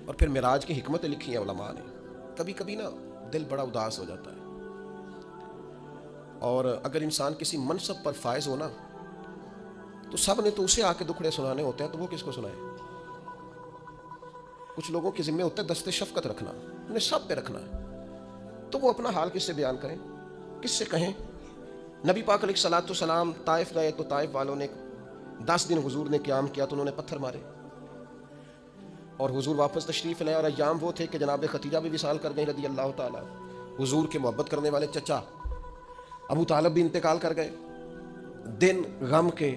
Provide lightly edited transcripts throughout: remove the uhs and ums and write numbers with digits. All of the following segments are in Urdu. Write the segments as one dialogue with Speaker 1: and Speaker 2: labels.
Speaker 1: اور پھر معراج کی حکمتیں لکھی ہیں علماء نے. کبھی کبھی نا دل بڑا اداس ہو جاتا ہے، اور اگر انسان کسی منصب پر فائز ہو نا تو سب نے تو اسے آ کے دکھڑے سنانے ہوتے ہیں، تو وہ کس کو سنائے؟ کچھ لوگوں کے ذمہ ہوتا ہے دست شفقت رکھنا، انہیں سب پہ رکھنا ہے، تو وہ اپنا حال کس سے بیان کریں، کس سے کہیں؟ نبی پاک علیہ الصلوۃ والسلام طائف گئے تو طائف والوں نے 10 دن حضور نے قیام کیا تو انہوں نے پتھر مارے، اور حضور واپس تشریف لائے، اور ایام وہ تھے کہ جناب ختیجہ بھی وصال کر گئی رضی اللہ تعالیٰ، حضور کے محبت کرنے والے چچا ابو طالب بھی انتقال کر گئے. دن غم کے،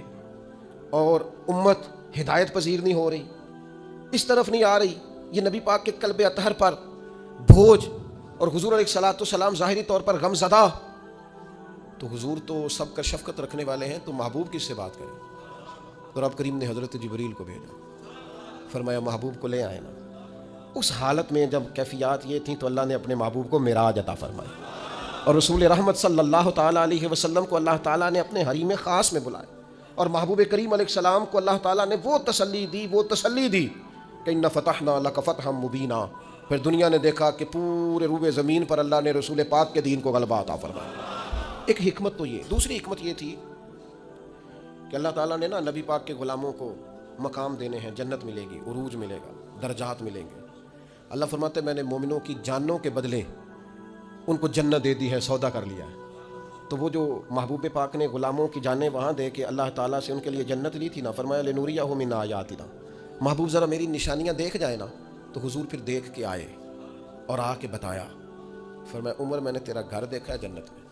Speaker 1: اور امت ہدایت پذیر نہیں ہو رہی، اس طرف نہیں آ رہی، یہ نبی پاک کے قلب اطہر پر بوجھ، اور حضور علیہ الصلوۃ والسلام ظاہری طور پر غم زدہ. تو حضور تو سب کا شفقت رکھنے والے ہیں، تو محبوب کس سے بات کریں؟ تو رب کریم نے حضرت جبریل کو بھیجا، فرمایا محبوب کو لے آئے نا. اس حالت میں جب کیفیات یہ تھیں تو اللہ نے اپنے محبوب کو معراج عطا فرمائی، اور رسول رحمت صلی اللہ تعالیٰ علیہ وسلم کو اللہ تعالیٰ نے اپنے حریم خاص میں بلایا، اور محبوب کریم علیہ السلام کو اللہ تعالیٰ نے وہ تسلی دی کہ اِنَّا فَتَحْنَا لَكَ فَتْحًا مُبِينًا. پھر دنیا نے دیکھا کہ پورے روبے زمین پر اللہ نے رسول پاک کے دین کو غلبہ عطا فرمایا. ایک حکمت تو یہ. دوسری حکمت یہ تھی کہ اللہ تعالیٰ نے نا نبی پاک کے غلاموں کو مقام دینے ہیں، جنت ملے گی، عروج ملے گا، درجات ملیں گے. اللہ فرماتے میں نے مومنوں کی جانوں کے بدلے ان کو جنت دے دی ہے، سودا کر لیا ہے. تو وہ جو محبوب پاک نے غلاموں کی جانیں وہاں دے کے اللہ تعالیٰ سے ان کے لیے جنت لی تھی نا، فرمایا لِنُرِيَهُ مِنْ آيَاتِنَا، محبوب ذرا میری نشانیاں دیکھ جائے نا. تو حضور پھر دیکھ کے آئے اور آ کے بتایا، فرمایا عمر میں نے تیرا گھر دیکھا ہے جنت میں.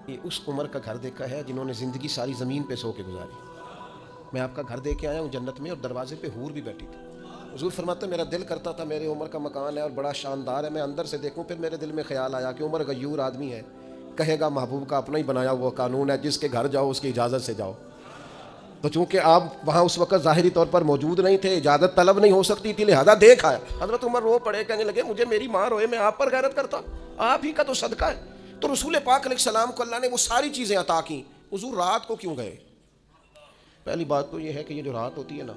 Speaker 1: یہ اس عمر کا گھر دیکھا ہے جنہوں نے زندگی ساری زمین پہ سو کے گزاری. میں آپ کا گھر دے کے آیا ہوں جنت میں، اور دروازے پہ حور بھی بیٹھی تھی. حضور فرماتے میرا دل کرتا تھا میرے عمر کا مکان ہے اور بڑا شاندار ہے، میں اندر سے دیکھوں. پھر میرے دل میں خیال آیا کہ عمر غیور آدمی ہے، کہے گا محبوب کا اپنا ہی بنایا ہوا قانون ہے جس کے گھر جاؤ اس کی اجازت سے جاؤ. تو چونکہ آپ وہاں اس وقت ظاہری طور پر موجود نہیں تھے، اجازت طلب نہیں ہو سکتی تھی، لہذا دیکھ آیا. حضرت عمر رو پڑے، کہنے لگے مجھے میری ماں روئے میں آپ پر غیرت کرتا، آپ ہی کا تو صدقہ ہے. تو رسول پاک علیہ السلام کو اللہ نے وہ ساری چیزیں عطا کی. حضور رات کو کیوں گئے؟ پہلی بات تو یہ ہے کہ یہ جو رات ہوتی ہے نا،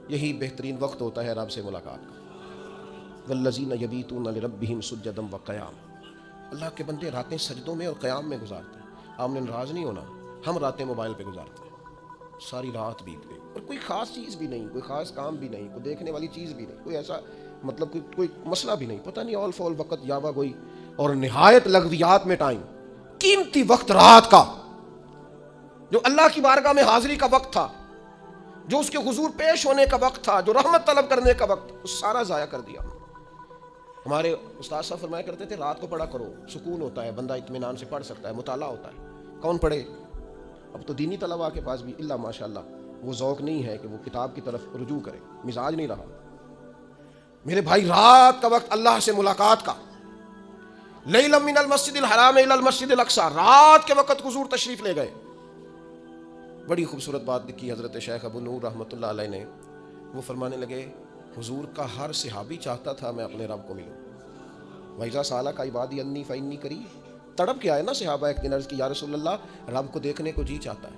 Speaker 1: یہی بہترین وقت ہوتا ہے رب سے ملاقات کا. والذین یبیتون لربہم سجدا وقیاما، اللہ کے بندے راتیں سجدوں میں اور قیام میں گزارتے ہیں. آپ نے ناراض نہیں ہونا، ہم راتیں موبائل پہ گزارتے ہیں، ساری رات بیت گئی اور کوئی خاص چیز بھی نہیں، کوئی خاص کام بھی نہیں، کوئی دیکھنے والی چیز بھی نہیں، کوئی ایسا مطلب کوئی مسئلہ بھی نہیں، پتہ نہیں آل فول وقت یاوا گوئی، اور نہایت لغویات میں ٹائم. قیمتی وقت رات کا جو اللہ کی بارگاہ میں حاضری کا وقت تھا، جو اس کے حضور پیش ہونے کا وقت تھا، جو رحمت طلب کرنے کا وقت، اس سارا ضائع کر دیا. ہمارے استاد صاحب فرمایا کرتے تھے رات کو پڑھا کرو، سکون ہوتا ہے، بندہ اطمینان سے پڑھ سکتا ہے، مطالعہ ہوتا ہے. کون پڑھے؟ اب تو دینی طلباء کے پاس بھی اللہ ماشاء اللہ وہ ذوق نہیں ہے کہ وہ کتاب کی طرف رجوع کرے، مزاج نہیں رہا. میرے بھائی رات کا وقت اللہ سے ملاقات کا، لیلا من المسجد الحرام الی المسجد الاقصی، رات کے وقت حضور تشریف لے گئے. بڑی خوبصورت بات لکھی حضرت شیخ ابو نور رحمۃ اللہ علیہ نے. وہ فرمانے لگے حضور کا ہر صحابی چاہتا تھا میں اپنے رب کو ملوں. وَإِذَا سَأَلَكَ عِبَادِي عَنِّي فَإِنِّي قَرِيبٌ. تڑپ کے آئے نا صحابہ، ایک دن عرض کی یا رسول اللہ رب کو دیکھنے کو جی چاہتا ہے،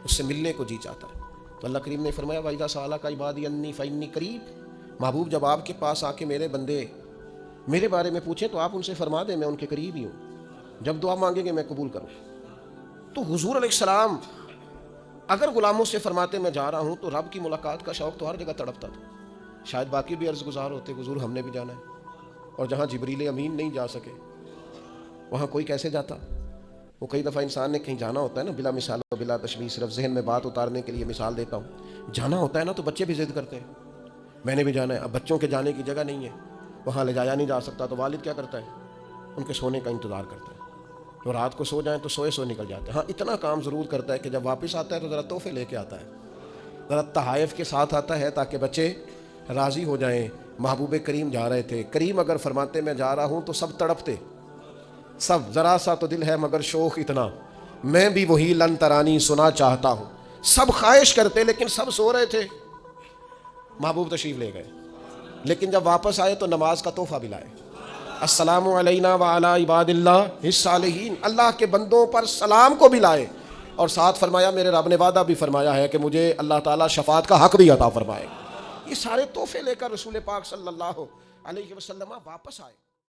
Speaker 1: اس سے ملنے کو جی چاہتا ہے. تو اللہ کریم نے فرمایا وَإِذَا سَأَلَكَ عِبَادِي عَنِّي فَإِنِّي قَرِيبٌ. محبوب جب آپ کے پاس آ کے میرے بندے میرے بارے میں پوچھیں تو آپ ان سے فرما دیں میں ان کے قریب ہی ہوں، جب دعا مانگیں گے میں قبول کروں. تو حضور علیہ السلام اگر غلاموں سے فرماتے میں جا رہا ہوں تو رب کی ملاقات کا شوق تو ہر جگہ تڑپتا تھا. شاید باقی بھی عرض گزار ہوتے حضور ہم نے بھی جانا ہے، اور جہاں جبریل امین نہیں جا سکے وہاں کوئی کیسے جاتا؟ وہ کئی دفعہ انسان نے کہیں جانا ہوتا ہے نا، بلا مثال و بلا تشبیہ، صرف ذہن میں بات اتارنے کے لیے مثال دیتا ہوں. جانا ہوتا ہے نا تو بچے بھی ضد کرتے ہیں میں نے بھی جانا ہے. اب بچوں کے جانے کی جگہ نہیں ہے، وہاں لے جایا نہیں جا سکتا، تو والد کیا کرتا ہے؟ ان کے سونے کا انتظار کرتا ہے. تو رات کو سو جائیں تو سوئے سوئے نکل جاتے ہیں. ہاں اتنا کام ضرور کرتا ہے کہ جب واپس آتا ہے تو ذرا تحفے لے کے آتا ہے، ذرا تحائف کے ساتھ آتا ہے تاکہ بچے راضی ہو جائیں. محبوب کریم جا رہے تھے، کریم اگر فرماتے میں جا رہا ہوں تو سب تڑپتے، سب ذرا سا تو دل ہے مگر شوق اتنا، میں بھی وہی لن ترانی سنا چاہتا ہوں. سب خواہش کرتے لیکن سب سو رہے تھے. محبوب تشریف لے گئے، لیکن جب واپس آئے تو نماز کا تحفہ بھی لائے. السلام علینا وعلی عباد اللہ الصالحین، اللہ کے بندوں پر سلام کو بھی لائے. اور ساتھ فرمایا میرے رب نے وعدہ بھی فرمایا ہے کہ مجھے اللہ تعالیٰ شفاعت کا حق بھی عطا فرمائے گا۔ یہ سارے تحفے لے کر رسول پاک صلی اللہ علیہ وسلم واپس آئے۔